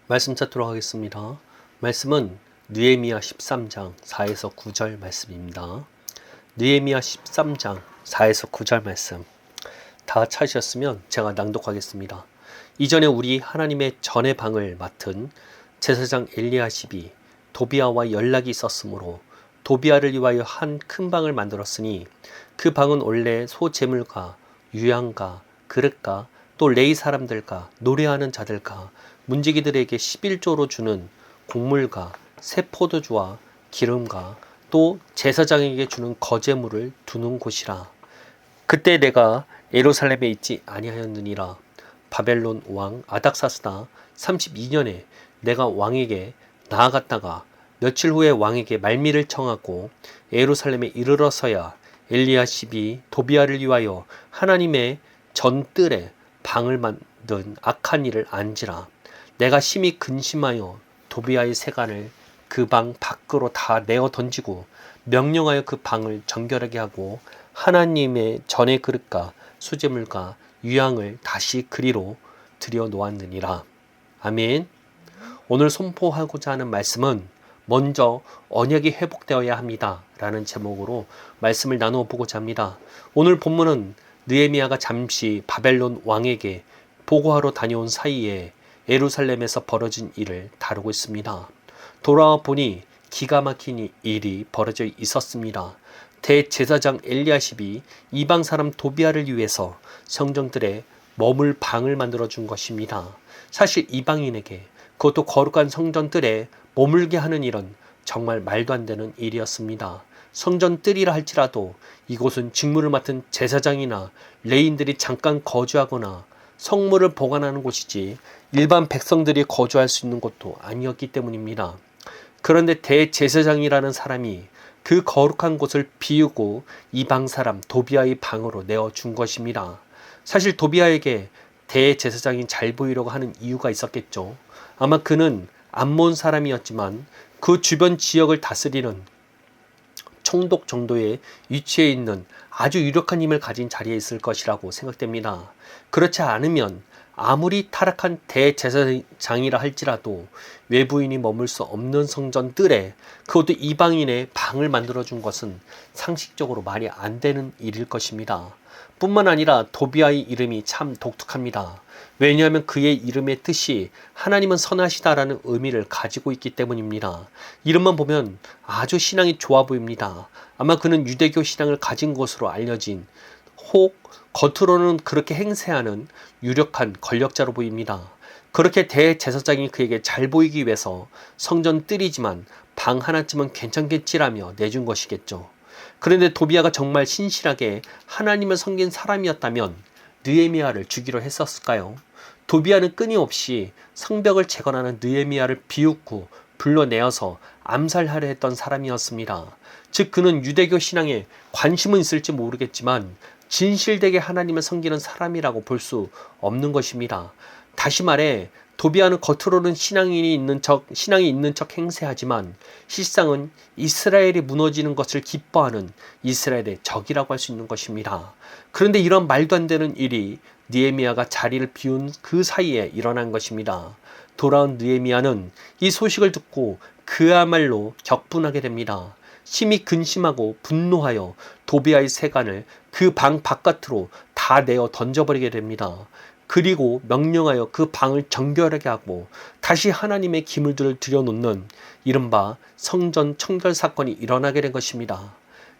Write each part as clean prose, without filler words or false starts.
말씀 찾도록 하겠습니다. 말씀은 느헤미야 13장 4에서 9절 말씀입니다. 느헤미야 13장 4에서 9절 말씀 다 찾으셨으면 제가 낭독하겠습니다. 이전에 우리 하나님의 전의 방을 맡은 제사장 엘리야십이 도비아와 연락이 있었으므로 도비아를 위하여 한 큰 방을 만들었으니 그 방은 원래 소제물과 유향과 그릇과 또 레위 사람들과 노래하는 자들과 문지기들에게 11조로 주는 곡물과 새 포도주와 기름과 또 제사장에게 주는 거제물을 두는 곳이라. 그때 내가 예루살렘에 있지 아니하였느니라. 바벨론 왕 아닥사스다 32년에 내가 왕에게 나아갔다가 며칠 후에 왕에게 말미를 청하고 예루살렘에 이르러서야 엘리야십이 도비아를 위하여 하나님의 전뜰에 방을 만든 악한 일을 안지라. 내가 심히 근심하여 도비아의 세간을 그 방 밖으로 다 내어 던지고 명령하여 그 방을 정결하게 하고 하나님의 전의 그릇과 수제물과 유향을 다시 그리로 들여 놓았느니라. 아멘. 오늘 선포하고자 하는 말씀은 먼저 언약이 회복되어야 합니다 라는 제목으로 말씀을 나누어 보고자 합니다. 오늘 본문은 느헤미야가 잠시 바벨론 왕에게 보고하러 다녀온 사이에 예루살렘에서 벌어진 일을 다루고 있습니다. 돌아와 보니 기가 막힌 일이 벌어져 있었습니다. 대제사장 엘리야십이 이방 사람 도비아를 위해서 성전들에 머물 방을 만들어 준 것입니다. 사실 이방인에게 그것도 거룩한 성전들에 머물게 하는 일은 정말 말도 안 되는 일이었습니다. 성전뜰이라 할지라도 이곳은 직무를 맡은 제사장이나 레인들이 잠깐 거주하거나 성물을 보관하는 곳이지 일반 백성들이 거주할 수 있는 곳도 아니었기 때문입니다. 그런데 대제사장이라는 사람이 그 거룩한 곳을 비우고 이방 사람 도비아의 방으로 내어준 것입니다. 사실 도비아에게 대제사장이 잘 보이려고 하는 이유가 있었겠죠. 아마 그는 암몬 사람이었지만 그 주변 지역을 다스리는 총독 정도의 위치에 있는 아주 유력한 힘을 가진 자리에 있을 것이라고 생각됩니다. 그렇지 않으면 아무리 타락한 대제사장이라 할지라도 외부인이 머물 수 없는 성전뜰에 그것도 이방인의 방을 만들어준 것은 상식적으로 말이 안 되는 일일 것입니다. 뿐만 아니라 도비아의 이름이 참 독특합니다. 왜냐하면 그의 이름의 뜻이 하나님은 선하시다라는 의미를 가지고 있기 때문입니다. 이름만 보면 아주 신앙이 좋아 보입니다. 아마 그는 유대교 신앙을 가진 것으로 알려진 혹 겉으로는 그렇게 행세하는 유력한 권력자로 보입니다. 그렇게 대제사장이 그에게 잘 보이기 위해서 성전 뜰이지만 방 하나쯤은 괜찮겠지라며 내준 것이겠죠. 그런데 도비아가 정말 신실하게 하나님을 섬긴 사람이었다면 느헤미야를 주기로 했었을까요? 도비아는 끊임없이 성벽을 재건하는 느헤미야를 비웃고 불러내어서 암살하려 했던 사람이었습니다. 즉 그는 유대교 신앙에 관심은 있을지 모르겠지만 진실되게 하나님을 섬기는 사람이라고 볼 수 없는 것입니다. 다시 말해 도비아는 겉으로는 신앙이 있는 척 행세하지만 실상은 이스라엘이 무너지는 것을 기뻐하는 이스라엘의 적이라고 할 수 있는 것입니다. 그런데 이런 말도 안 되는 일이 느헤미야가 자리를 비운 그 사이에 일어난 것입니다. 돌아온 느헤미야는 이 소식을 듣고 그야말로 격분하게 됩니다. 심히 근심하고 분노하여 도비아의 세간을 그 방 바깥으로 다 내어 던져버리게 됩니다. 그리고 명령하여 그 방을 정결하게 하고 다시 하나님의 기물들을 들여놓는 이른바 성전 청결 사건이 일어나게 된 것입니다.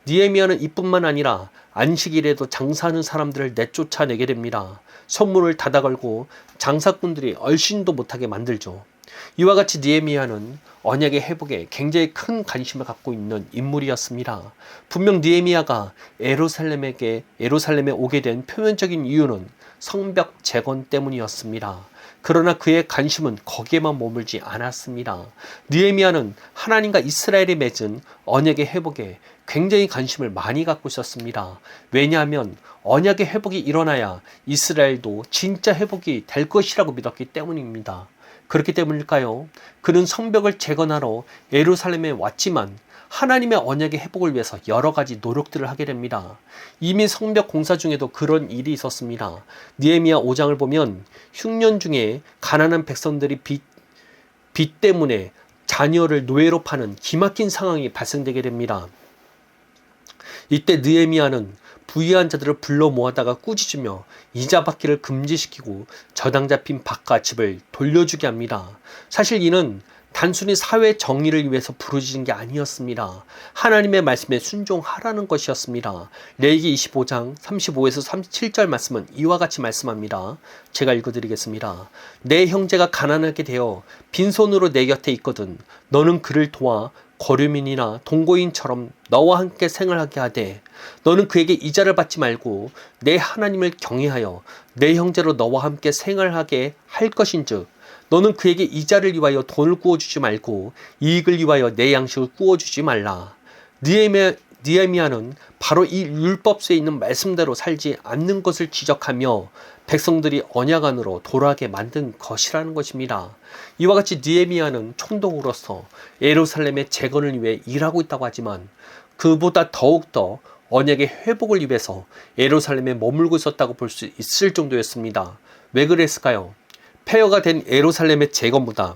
느헤미야는 이뿐만 아니라 안식일에도 장사하는 사람들을 내쫓아내게 됩니다. 성문을 닫아걸고 장사꾼들이 얼씬도 못하게 만들죠. 이와 같이 느헤미야는 언약의 회복에 굉장히 큰 관심을 갖고 있는 인물이었습니다. 분명 느헤미야가 예루살렘에 오게 된 표면적인 이유는 성벽 재건 때문이었습니다. 그러나 그의 관심은 거기에만 머물지 않았습니다. 느헤미야는 하나님과 이스라엘이 맺은 언약의 회복에 굉장히 관심을 많이 갖고 있었습니다. 왜냐하면 언약의 회복이 일어나야 이스라엘도 진짜 회복이 될 것이라고 믿었기 때문입니다. 그렇기 때문일까요? 그는 성벽을 재건하러 예루살렘에 왔지만 하나님의 언약의 회복을 위해서 여러 가지 노력들을 하게 됩니다. 이미 성벽 공사 중에도 그런 일이 있었습니다. 느헤미야 5장을 보면 흉년 중에 가난한 백성들이 빚 때문에 자녀를 노예로 파는 기막힌 상황이 발생되게 됩니다. 이때 느헤미야는 부유한 자들을 불러 모아다가 꾸짖으며 이자 받기를 금지시키고 저당 잡힌 밭과 집을 돌려주게 합니다. 사실 이는 단순히 사회 정의를 위해서 부르짖은 게 아니었습니다. 하나님의 말씀에 순종하라는 것이었습니다. 레위기 25장 35에서 37절 말씀은 이와 같이 말씀합니다. 제가 읽어드리겠습니다. 내 형제가 가난하게 되어 빈손으로 내 곁에 있거든 너는 그를 도와 거류민이나 동고인처럼 너와 함께 생활하게 하되 너는 그에게 이자를 받지 말고 내 하나님을 경외하여 내 형제로 너와 함께 생활하게 할 것인즉 너는 그에게 이자를 위하여 돈을 구워주지 말고 이익을 위하여 내 양식을 구워주지 말라. 느헤미야는 바로 이 율법서에 있는 말씀대로 살지 않는 것을 지적하며 백성들이 언약 안으로 돌아가게 만든 것이라는 것입니다. 이와 같이 느헤미야는 총독으로서 예루살렘의 재건을 위해 일하고 있다고 하지만 그보다 더욱더 언약의 회복을 위해서 예루살렘에 머물고 있었다고 볼 수 있을 정도였습니다. 왜 그랬을까요? 폐허가 된 예루살렘의 재건보다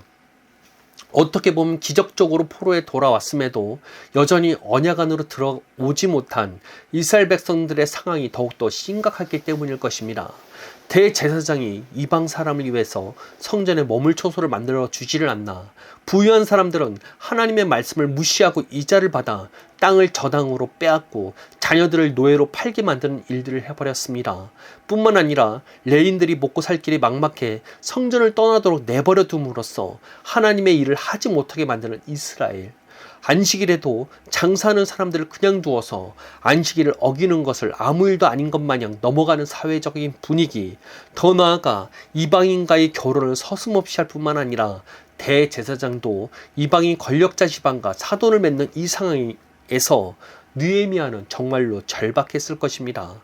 어떻게 보면 기적적으로 포로에 돌아왔음에도 여전히 언약 안으로 들어오지 못한 이스라엘 백성들의 상황이 더욱더 심각하기 때문일 것입니다. 대제사장이 이방 사람을 위해서 성전에 머물 초소를 만들어 주지를 않나 부유한 사람들은 하나님의 말씀을 무시하고 이자를 받아 땅을 저당으로 빼앗고 자녀들을 노예로 팔게 만드는 일들을 해버렸습니다. 뿐만 아니라 레인들이 먹고 살 길이 막막해 성전을 떠나도록 내버려 둠으로써 하나님의 일을 하지 못하게 만드는 이스라엘. 안식일에도 장사하는 사람들을 그냥 두어서 안식일을 어기는 것을 아무 일도 아닌 것 마냥 넘어가는 사회적인 분위기, 더 나아가 이방인과의 결혼을 서슴없이 할 뿐만 아니라 대제사장도 이방인 권력자 집안과 사돈을 맺는 이 상황에서 느헤미야는 정말로 절박했을 것입니다.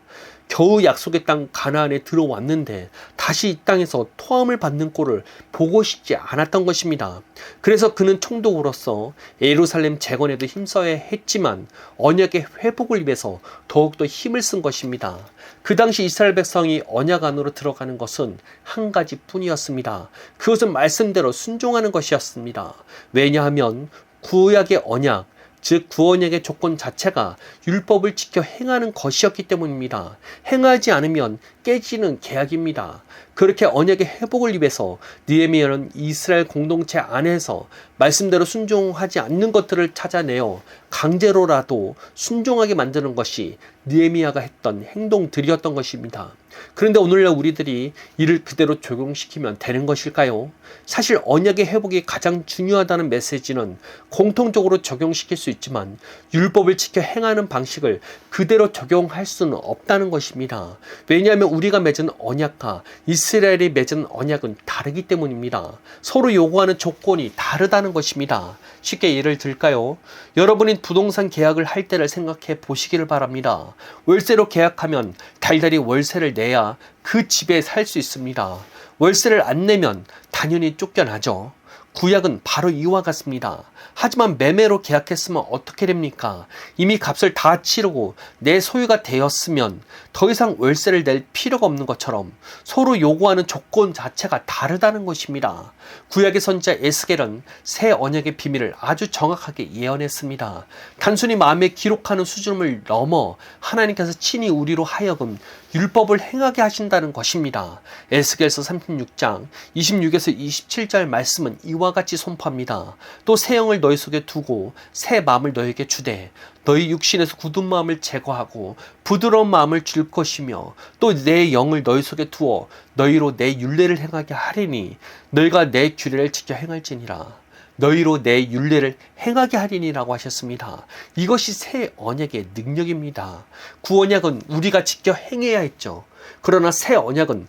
겨우 약속의 땅 가나안에 들어왔는데 다시 이 땅에서 토함을 받는 꼴을 보고 싶지 않았던 것입니다. 그래서 그는 총독으로서 예루살렘 재건에도 힘써야 했지만 언약의 회복을 위해서 더욱더 힘을 쓴 것입니다. 그 당시 이스라엘 백성이 언약 안으로 들어가는 것은 한 가지 뿐이었습니다. 그것은 말씀대로 순종하는 것이었습니다. 왜냐하면 구약의 언약, 즉 구원약의 조건 자체가 율법을 지켜 행하는 것이었기 때문입니다. 행하지 않으면 깨지는 계약입니다. 그렇게 언약의 회복을 위해서 느헤미야는 이스라엘 공동체 안에서 말씀대로 순종하지 않는 것들을 찾아내어 강제로라도 순종하게 만드는 것이 느헤미야가 했던 행동들이었던 것입니다. 그런데 오늘날 우리들이 이를 그대로 적용시키면 되는 것일까요? 사실 언약의 회복이 가장 중요하다는 메시지는 공통적으로 적용시킬 수 있지만 율법을 지켜 행하는 방식을 그대로 적용할 수는 없다는 것입니다. 왜냐하면 우리가 맺은 언약과 이스라엘이 맺은 언약은 다르기 때문입니다. 서로 요구하는 조건이 다르다는 것입니다. 쉽게 예를 들까요? 여러분이 부동산 계약을 할 때를 생각해 보시기를 바랍니다. 월세로 계약하면 달달이 월세를 내야 그 집에 살 수 있습니다. 월세를 안 내면 당연히 쫓겨나죠. 구약은 바로 이와 같습니다. 하지만 매매로 계약했으면 어떻게 됩니까? 이미 값을 다 치르고 내 소유가 되었으면 더 이상 월세를 낼 필요가 없는 것처럼 서로 요구하는 조건 자체가 다르다는 것입니다. 구약의 선지자 에스겔은 새 언약의 비밀을 아주 정확하게 예언했습니다. 단순히 마음에 기록하는 수준을 넘어 하나님께서 친히 우리로 하여금 율법을 행하게 하신다는 것입니다. 에스겔서 36장 26에서 27절 말씀은 이와 같이 선포합니다. 또 새 영을 너희 속에 두고 새 마음을 너희에게 주되 너희 육신에서 굳은 마음을 제거하고 부드러운 마음을 줄 것이며 또 내 영을 너희 속에 두어 너희로 내 율례를 행하게 하리니 너희가 내 규례를 지켜 행할지니라. 너희로 내 율례를 행하게 하리니라고 하셨습니다. 이것이 새 언약의 능력입니다. 구언약은 우리가 지켜 행해야 했죠. 그러나 새 언약은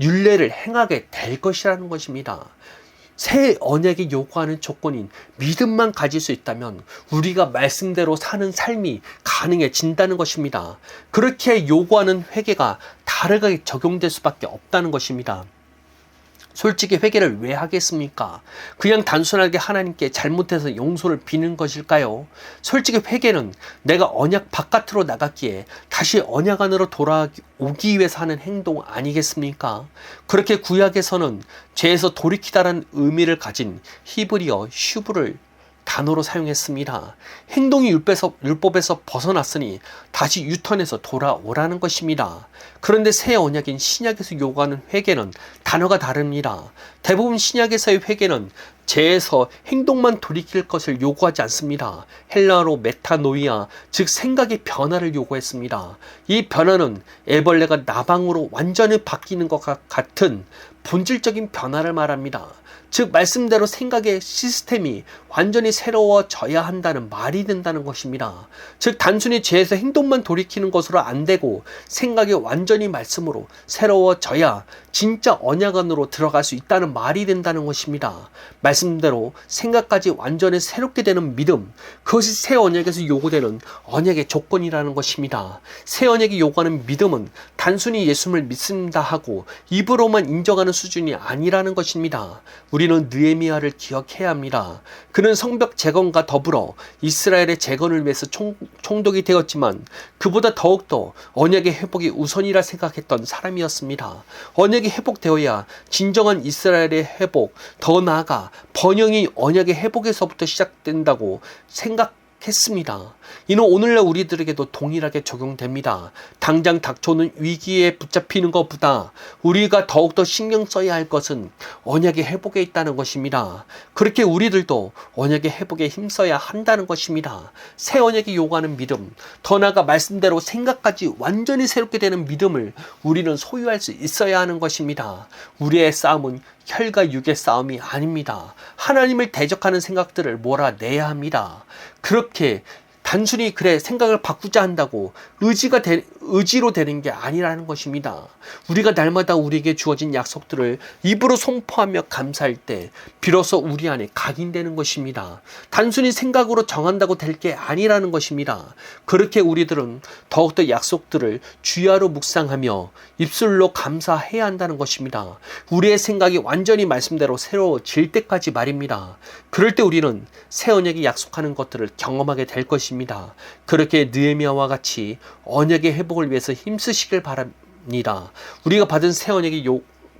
율례를 행하게 될 것이라는 것입니다. 새 언약이 요구하는 조건인 믿음만 가질 수 있다면 우리가 말씀대로 사는 삶이 가능해진다는 것입니다. 그렇게 요구하는 회개가 다르게 적용될 수밖에 없다는 것입니다. 솔직히 회개를 왜 하겠습니까? 그냥 단순하게 하나님께 잘못해서 용서를 비는 것일까요? 솔직히 회개는 내가 언약 바깥으로 나갔기에 다시 언약 안으로 돌아오기 위해서 하는 행동 아니겠습니까? 그렇게 구약에서는 죄에서 돌이키다라는 의미를 가진 히브리어 슈브를 단어로 사용했습니다. 행동이 율법에서 벗어났으니 다시 유턴해서 돌아오라는 것입니다. 그런데 새 언약인 신약에서 요구하는 회개는 단어가 다릅니다. 대부분 신약에서의 회개는 죄에서 행동만 돌이킬 것을 요구하지 않습니다. 헬라어로 메타노이아, 즉 생각의 변화를 요구했습니다. 이 변화는 애벌레가 나방으로 완전히 바뀌는 것과 같은 본질적인 변화를 말합니다. 즉 말씀대로 생각의 시스템이 완전히 새로워져야 한다는 말이 된다는 것입니다. 즉 단순히 죄에서 행동만 돌이키는 것으로 안 되고 생각이 완전히 말씀으로 새로워져야 진짜 언약 안으로 들어갈 수 있다는 말이 된다는 것입니다. 말씀대로 생각까지 완전히 새롭게 되는 믿음, 그것이 새 언약에서 요구되는 언약의 조건이라는 것입니다. 새 언약이 요구하는 믿음은 단순히 예수를 믿습니다 하고 입으로만 인정하는 수준이 아니라는 것입니다. 우리는 느헤미야를 기억해야 합니다. 그는 성벽 재건과 더불어 이스라엘의 재건을 위해서 총독이 되었지만 그보다 더욱더 언약의 회복이 우선이라 생각했던 사람이었습니다. 언약이 회복되어야 진정한 이스라엘의 회복, 더 나아가 번영이 언약의 회복에서부터 시작된다고 생각했습니다. 이는 오늘날 우리들에게도 동일하게 적용됩니다. 당장 닥쳐오는 위기에 붙잡히는 것보다 우리가 더욱더 신경 써야 할 것은 언약의 회복에 있다는 것입니다. 그렇게 우리들도 언약의 회복에 힘써야 한다는 것입니다. 새 언약이 요구하는 믿음, 더 나아가 말씀대로 생각까지 완전히 새롭게 되는 믿음을 우리는 소유할 수 있어야 하는 것입니다. 우리의 싸움은 혈과 육의 싸움이 아닙니다. 하나님을 대적하는 생각들을 몰아내야 합니다. 그렇게 단순히 그래 생각을 바꾸자 한다고 의지로 되는 게 아니라는 것입니다. 우리가 날마다 우리에게 주어진 약속들을 입으로 선포하며 감사할 때 비로소 우리 안에 각인되는 것입니다. 단순히 생각으로 정한다고 될 게 아니라는 것입니다. 그렇게 우리들은 더욱더 약속들을 주야로 묵상하며 입술로 감사해야 한다는 것입니다. 우리의 생각이 완전히 말씀대로 새로워질 때까지 말입니다. 그럴 때 우리는 새 언약이 약속하는 것들을 경험하게 될 것입니다. 그렇게 느헤미야와 같이 언약의 회복을 위해서 힘쓰시길 바랍니다. 우리가 받은 새 언약이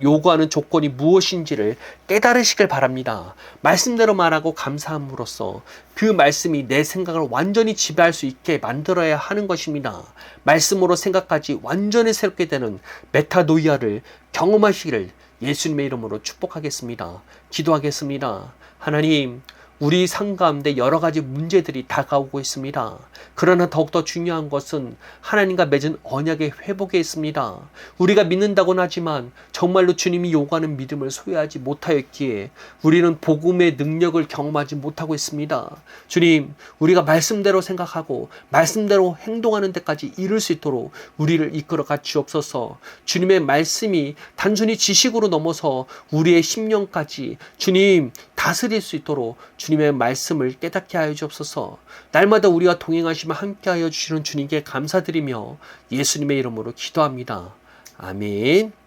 요구하는 조건이 무엇인지를 깨달으시길 바랍니다. 말씀대로 말하고 감사함으로써 그 말씀이 내 생각을 완전히 지배할 수 있게 만들어야 하는 것입니다. 말씀으로 생각까지 완전히 새롭게 되는 메타노이아를 경험하시기를 예수님의 이름으로 축복하겠습니다. 기도하겠습니다. 하나님, 우리 삶 가운데 여러 가지 문제들이 다가오고 있습니다. 그러나 더욱더 중요한 것은 하나님과 맺은 언약의 회복에 있습니다. 우리가 믿는다고는 하지만 정말로 주님이 요구하는 믿음을 소유하지 못하였기에 우리는 복음의 능력을 경험하지 못하고 있습니다. 주님, 우리가 말씀대로 생각하고 말씀대로 행동하는 데까지 이룰 수 있도록 우리를 이끌어 가시옵소서. 주님의 말씀이 단순히 지식으로 넘어서 우리의 심령까지 주님 다스릴 수 있도록 주님의 말씀을 깨닫게 하여 주옵소서. 날마다 우리와 동행하시며 함께하여 주시는 주님께 감사드리며 예수님의 이름으로 기도합니다. 아멘.